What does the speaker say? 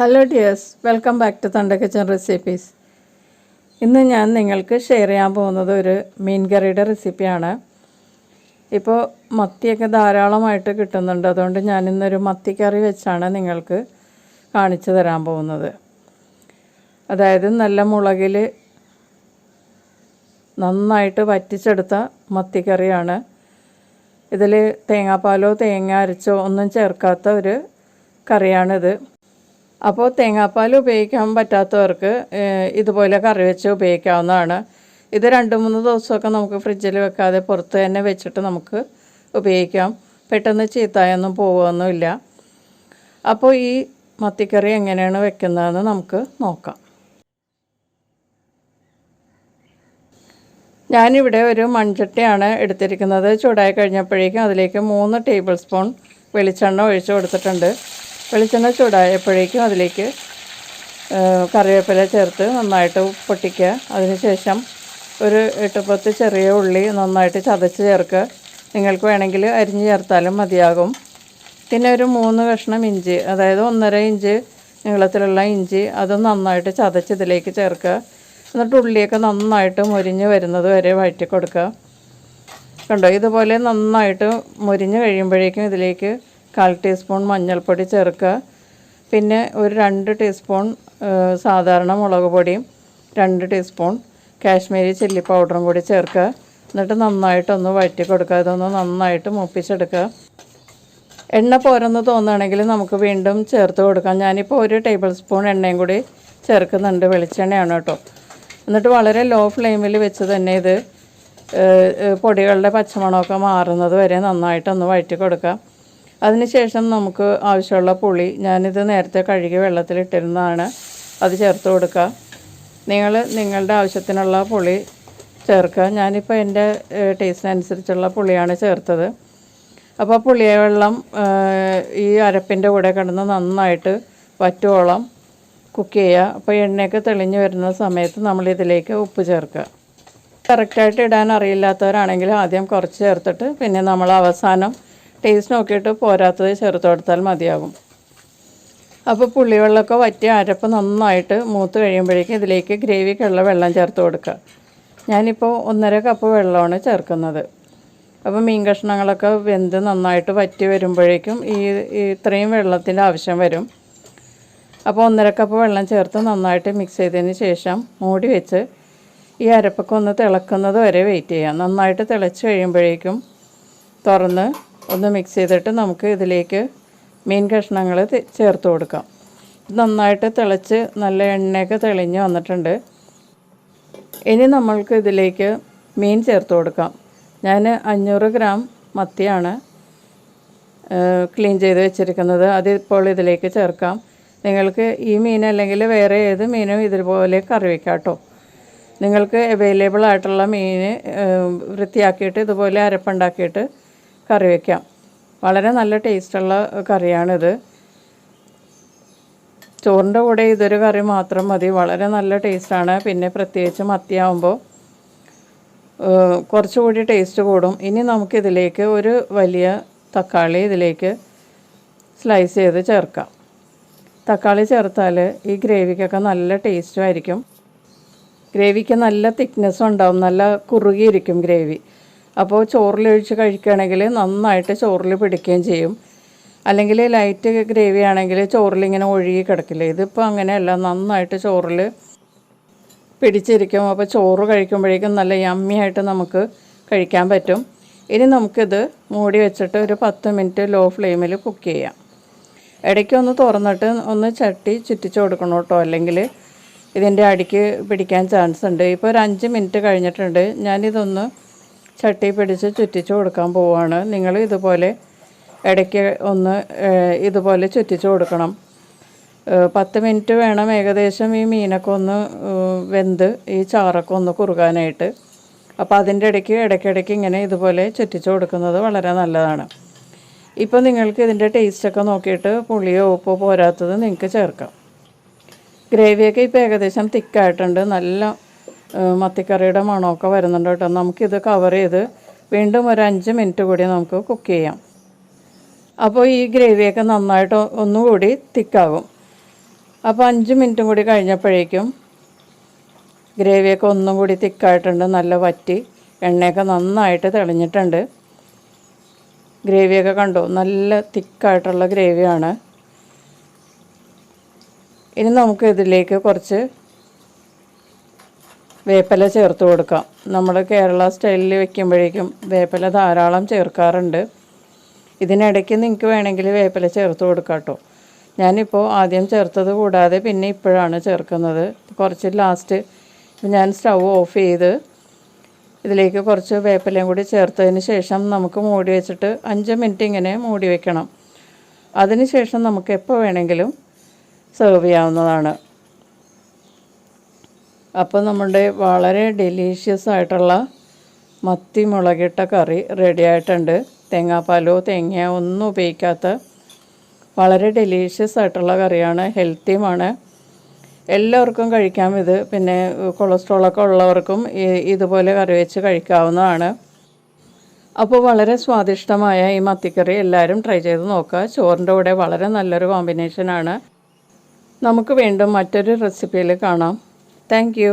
Hello dears, welcome back to Thunder Kitchen Recipes. ഇന്ന് ഞാൻ നിങ്ങൾക്ക് ഷെയർ ചെയ്യാൻ പോകുന്നത് ഒരു മീൻ കറിയുടെ റെസിപ്പിയാണ്. ഇപ്പോൾ മത്തിയൊക്കെ ധാരാളമായിട്ട് കിട്ടുന്നുണ്ട്. അതുകൊണ്ട് ഞാനിന്നൊരു മത്തി കറി വെച്ചാണ് നിങ്ങൾക്ക് കാണിച്ചു തരാൻ പോകുന്നത്. അതായത് നല്ല മുളകിൽ നന്നായിട്ട് വറ്റിച്ചെടുത്ത മത്തിക്കറിയാണ്. ഇതിൽ തേങ്ങാപ്പാലോ തേങ്ങ അരച്ചോ ഒന്നും ചേർക്കാത്ത ഒരു കറിയാണിത്. അപ്പോൾ തേങ്ങാപ്പാൽ ഉപയോഗിക്കാൻ പറ്റാത്തവർക്ക് ഇതുപോലെ കറി വെച്ച് ഉപയോഗിക്കാവുന്നതാണ്. ഇത് 2-3 ദിവസമൊക്കെ നമുക്ക് ഫ്രിഡ്ജിൽ വെക്കാതെ പുറത്ത് തന്നെ വെച്ചിട്ട് നമുക്ക് ഉപയോഗിക്കാം. പെട്ടെന്ന് ചീത്തയൊന്നും പോവുകയൊന്നുമില്ല. അപ്പോൾ ഈ മത്തിക്കറി എങ്ങനെയാണ് വെക്കുന്നതെന്ന് നമുക്ക് നോക്കാം. ഞാനിവിടെ ഒരു മൺചട്ടിയാണ് എടുത്തിരിക്കുന്നത്. ചൂടായി കഴിഞ്ഞപ്പോഴേക്കും അതിലേക്ക് 3 ടേബിൾ സ്പൂൺ വെളിച്ചെണ്ണ ഒഴിച്ച് കൊടുത്തിട്ടുണ്ട്. വെളിച്ചെണ്ണ ചൂടായപ്പോഴേക്കും അതിലേക്ക് കറിവേപ്പില ചേർത്ത് നന്നായിട്ട് പൊട്ടിക്കുക. അതിനുശേഷം ഒരു 8-10 ചെറിയ ഉള്ളി നന്നായിട്ട് ചതച്ച് ചേർക്കുക. നിങ്ങൾക്ക് വേണമെങ്കിൽ അരിഞ്ഞ് ചേർത്താലും മതിയാകും. പിന്നെ ഒരു 3 കഷ്ണം ഇഞ്ചി, അതായത് 1.5 ഇഞ്ച് നീളത്തിലുള്ള ഇഞ്ചി, അത് നന്നായിട്ട് ചതച്ച് ഇതിലേക്ക് ചേർക്കുക. എന്നിട്ട് ഉള്ളിയൊക്കെ നന്നായിട്ട് മുരിഞ്ഞ് വരുന്നത് വരെ വഴറ്റി കൊടുക്കുക. കണ്ടോ, ഇതുപോലെ നന്നായിട്ട് മുരിഞ്ഞ് കഴിയുമ്പോഴേക്കും ഇതിലേക്ക് 1/4 ടീസ്പൂൺ മഞ്ഞൾപ്പൊടി ചേർക്കുക. പിന്നെ ഒരു 2 ടീസ്പൂൺ സാധാരണ മുളക് പൊടിയും 2 ടീസ്പൂൺ കാശ്മീരി ചില്ലി പൗഡറും കൂടി ചേർക്കുക. എന്നിട്ട് നന്നായിട്ടൊന്ന് വഴറ്റി കൊടുക്കുക. ഇതൊന്ന് നന്നായിട്ട് മൂപ്പിച്ചെടുക്കുക. എണ്ണ പോരെന്ന് തോന്നുകയാണെങ്കിൽ നമുക്ക് വീണ്ടും ചേർത്ത് കൊടുക്കാം. ഞാനിപ്പോൾ 1 ടേബിൾ സ്പൂൺ എണ്ണയും കൂടി ചേർക്കുന്നുണ്ട്. വെളിച്ചെണ്ണയാണ് കേട്ടോ. എന്നിട്ട് വളരെ ലോ ഫ്ലെയിമിൽ വെച്ച് തന്നെ ഇത് പൊടികളുടെ പച്ചമണമൊക്കെ മാറുന്നത് വരെ നന്നായിട്ടൊന്ന് വഴറ്റി കൊടുക്കുക. അതിനുശേഷം നമുക്ക് ആവശ്യമുള്ള പുളി, ഞാനിത് നേരത്തെ കഴുകി വെള്ളത്തിലിട്ടിരുന്നതാണ്, അത് ചേർത്ത് കൊടുക്കുക. നിങ്ങളുടെ ആവശ്യത്തിനുള്ള പുളി ചേർക്കുക. ഞാനിപ്പോൾ എൻ്റെ ടേസ്റ്റിനനുസരിച്ചുള്ള പുളിയാണ് ചേർത്തത്. അപ്പോൾ പുളിയ വെള്ളം ഈ അരപ്പിൻ്റെ കൂടെ കിടന്ന് നന്നായിട്ട് വറ്റുവോളം കുക്ക് ചെയ്യുക. അപ്പോൾ എണ്ണയൊക്കെ തെളിഞ്ഞ് വരുന്ന സമയത്ത് നമ്മളിതിലേക്ക് ഉപ്പ് ചേർക്കുക. കറക്റ്റായിട്ട് ഇടാൻ അറിയില്ലാത്തവരാണെങ്കിൽ ആദ്യം കുറച്ച് ചേർത്തിട്ട് പിന്നെ നമ്മൾ അവസാനം ടേസ്റ്റ് നോക്കിയിട്ട് പോരാത്തത് ചേർത്ത് കൊടുത്താൽ മതിയാകും. അപ്പോൾ പുളിവെള്ളമൊക്കെ വറ്റി അരപ്പ് നന്നായിട്ട് മൂത്ത് കഴിയുമ്പോഴേക്കും ഇതിലേക്ക് ഗ്രേവിക്കുള്ള വെള്ളം ചേർത്ത് കൊടുക്കുക. ഞാനിപ്പോൾ 1.5 കപ്പ് വെള്ളമാണ് ചേർക്കുന്നത്. അപ്പോൾ മീൻ കഷ്ണങ്ങളൊക്കെ വെന്ത് നന്നായിട്ട് വറ്റി വരുമ്പോഴേക്കും ഇത്രയും വെള്ളത്തിൻ്റെ ആവശ്യം വരും. അപ്പോൾ 1.5 കപ്പ് വെള്ളം ചേർത്ത് നന്നായിട്ട് മിക്സ് ചെയ്തതിന് ശേഷം മൂടി വെച്ച് ഈ അരപ്പൊക്കെ ഒന്ന് തിളക്കുന്നത് വരെ വെയിറ്റ് ചെയ്യാം. നന്നായിട്ട് തിളച്ച് കഴിയുമ്പോഴേക്കും തുറന്ന് ഒന്ന് മിക്സ് ചെയ്തിട്ട് നമുക്ക് ഇതിലേക്ക് മീൻ കഷ്ണങ്ങൾ ചേർത്ത് കൊടുക്കാം. നന്നായിട്ട് തിളച്ച് നല്ല എണ്ണയൊക്കെ തെളിഞ്ഞ് വന്നിട്ടുണ്ട്. ഇനി നമ്മൾക്ക് ഇതിലേക്ക് മീൻ ചേർത്ത് കൊടുക്കാം. ഞാൻ 500 ഗ്രാം മത്തിയാണ് ക്ലീൻ ചെയ്ത് വെച്ചിരിക്കുന്നത്. അതിപ്പോൾ ഇതിലേക്ക് ചേർക്കാം. നിങ്ങൾക്ക് ഈ മീൻ അല്ലെങ്കിൽ വേറെ ഏത് മീനും ഇതുപോലെ കറി വയ്ക്കാം കേട്ടോ. നിങ്ങൾക്ക് അവൈലബിൾ ആയിട്ടുള്ള മീൻ വൃത്തിയാക്കിയിട്ട് ഇതുപോലെ അരപ്പുണ്ടാക്കിയിട്ട് കറി വയ്ക്കാം. വളരെ നല്ല ടേസ്റ്റുള്ള കറിയാണിത്. ചോറിൻ്റെ കൂടെ ഇതൊരു കറി മാത്രം മതി. വളരെ നല്ല ടേസ്റ്റാണ്. പിന്നെ പ്രത്യേകിച്ച് മത്തിയാവുമ്പോൾ കുറച്ചുകൂടി ടേസ്റ്റ് കൂടും. ഇനി നമുക്കിതിലേക്ക് ഒരു വലിയ തക്കാളി ഇതിലേക്ക് സ്ലൈസ് ചെയ്ത് ചേർക്കാം. തക്കാളി ചേർത്താൽ ഈ ഗ്രേവിക്കൊക്കെ നല്ല ടേസ്റ്റും ആയിരിക്കും. ഗ്രേവിക്ക് നല്ല തിക്നെസ്സും ഉണ്ടാവും, നല്ല കുറുകിയിരിക്കും ഗ്രേവി. അപ്പോൾ ചോറിലൊഴിച്ച് കഴിക്കുകയാണെങ്കിൽ നന്നായിട്ട് ചോറിൽ പിടിക്കുകയും ചെയ്യും. അല്ലെങ്കിൽ ലൈറ്റ് ഗ്രേവി ആണെങ്കിൽ ചോറിലിങ്ങനെ ഒഴുകി കിടക്കില്ല. ഇതിപ്പോൾ അങ്ങനെയല്ല, നന്നായിട്ട് ചോറിൽ പിടിച്ചിരിക്കും. അപ്പോൾ ചോറ് കഴിക്കുമ്പോഴേക്കും നല്ല യമ്മിയായിട്ട് നമുക്ക് കഴിക്കാൻ പറ്റും. ഇനി നമുക്കിത് മൂടി വെച്ചിട്ട് ഒരു 10 മിനിറ്റ് ലോ ഫ്ലെയിമിൽ കുക്ക് ചെയ്യാം. ഇടയ്ക്കൊന്ന് തുറന്നിട്ട് ഒന്ന് ചട്ടി ചുറ്റിച്ച് കൊടുക്കണം കേട്ടോ, അല്ലെങ്കിൽ ഇതിൻ്റെ അടിക്ക് പിടിക്കാൻ ചാൻസ് ഉണ്ട്. ഇപ്പോൾ ഒരു 5 മിനിറ്റ് കഴിഞ്ഞിട്ടുണ്ട്. ഞാനിതൊന്ന് ചട്ടി പിടിച്ച് ചുറ്റിച്ച് കൊടുക്കാൻ പോവുകയാണ്. നിങ്ങൾ ഇതുപോലെ ഇടയ്ക്ക് ഒന്ന് ഇതുപോലെ ചുറ്റിച്ച് കൊടുക്കണം. 10 മിനിറ്റ് വേണം ഏകദേശം ഈ മീനൊക്കെ ഒന്ന് വെന്ത് ഈ ചാറൊക്കെ ഒന്ന് കുറുകാനായിട്ട്. അപ്പോൾ അതിൻ്റെ ഇടയ്ക്കിടയ്ക്ക് ഇങ്ങനെ ഇതുപോലെ ചുറ്റിച്ച് കൊടുക്കുന്നത് വളരെ നല്ലതാണ്. ഇപ്പോൾ നിങ്ങൾക്ക് ഇതിൻ്റെ ടേസ്റ്റൊക്കെ നോക്കിയിട്ട് പുളിയോ ഉപ്പോ പോരാത്തത് നിങ്ങൾക്ക് ചേർക്കാം. ഗ്രേവിയൊക്കെ ഇപ്പോൾ ഏകദേശം തിക്കായിട്ടുണ്ട്. നല്ല മത്തിക്കറിയുടെ മണമൊക്കെ വരുന്നുണ്ട് കേട്ടോ. നമുക്കിത് കവർ ചെയ്ത് വീണ്ടും ഒരു 5 മിനിറ്റ് കൂടി നമുക്ക് കുക്ക് ചെയ്യാം. അപ്പോൾ ഈ ഗ്രേവിയൊക്കെ നന്നായിട്ട് ഒന്നുകൂടി തിക്കാകും. അപ്പോൾ 5 മിനിറ്റും കൂടി കഴിഞ്ഞപ്പോഴേക്കും ഗ്രേവിയൊക്കെ ഒന്നും കൂടി തിക്കായിട്ടുണ്ട്, നല്ല വറ്റി, എണ്ണയൊക്കെ നന്നായിട്ട് തെളിഞ്ഞിട്ടുണ്ട്. ഗ്രേവിയൊക്കെ കണ്ടോ, നല്ല തിക്കായിട്ടുള്ള ഗ്രേവിയാണ്. ഇനി നമുക്ക് ഇതിലേക്ക് കുറച്ച് വേപ്പില ചേർത്ത് കൊടുക്കാം. നമ്മൾ കേരള സ്റ്റൈലിൽ വെക്കുമ്പോഴേക്കും വേപ്പില ധാരാളം ചേർക്കാറുണ്ട്. ഇതിനിടയ്ക്ക് നിങ്ങൾക്ക് വേണമെങ്കിൽ വേപ്പില ചേർത്ത് കൊടുക്കാം കേട്ടോ. ഞാനിപ്പോൾ ആദ്യം ചേർത്തത് കൂടാതെ പിന്നെ ഇപ്പോഴാണ് ചേർക്കുന്നത്. കുറച്ച് ലാസ്റ്റ് ഞാൻ സ്റ്റൗ ഓഫ് ചെയ്ത് ഇതിലേക്ക് കുറച്ച് വേപ്പിലയും കൂടി ചേർത്തതിന് ശേഷം നമുക്ക് മൂടി വെച്ചിട്ട് 5 മിനിറ്റ് ഇങ്ങനെ മൂടി വെക്കണം. അതിന് ശേഷം നമുക്ക് എപ്പോൾ വേണമെങ്കിലും സെർവ് ചെയ്യാവുന്നതാണ്. അപ്പോൾ നമ്മുടെ വളരെ ഡെലീഷ്യസ് ആയിട്ടുള്ള മത്തി മുളകിട്ട കറി റെഡി ആയിട്ടുണ്ട്. തേങ്ങാപ്പാലോ തേങ്ങയോ ഒന്നും ഉപയോഗിക്കാത്ത വളരെ ഡെലീഷ്യസ് ആയിട്ടുള്ള കറിയാണ്, ഹെൽത്തിയുമാണ്. എല്ലാവർക്കും കഴിക്കാം ഇത്. പിന്നെ കൊളസ്ട്രോളൊക്കെ ഉള്ളവർക്കും ഇതുപോലെ കറി വെച്ച് കഴിക്കാവുന്നതാണ്. അപ്പോൾ വളരെ സ്വാദിഷ്ടമായ ഈ മത്തിക്കറി എല്ലാവരും ട്രൈ ചെയ്ത് നോക്കുക. ചോറിൻ്റെ കൂടെ വളരെ നല്ലൊരു കോമ്പിനേഷനാണ്. നമുക്ക് വീണ്ടും മറ്റൊരു റെസിപ്പിയിൽ കാണാം. Thank you.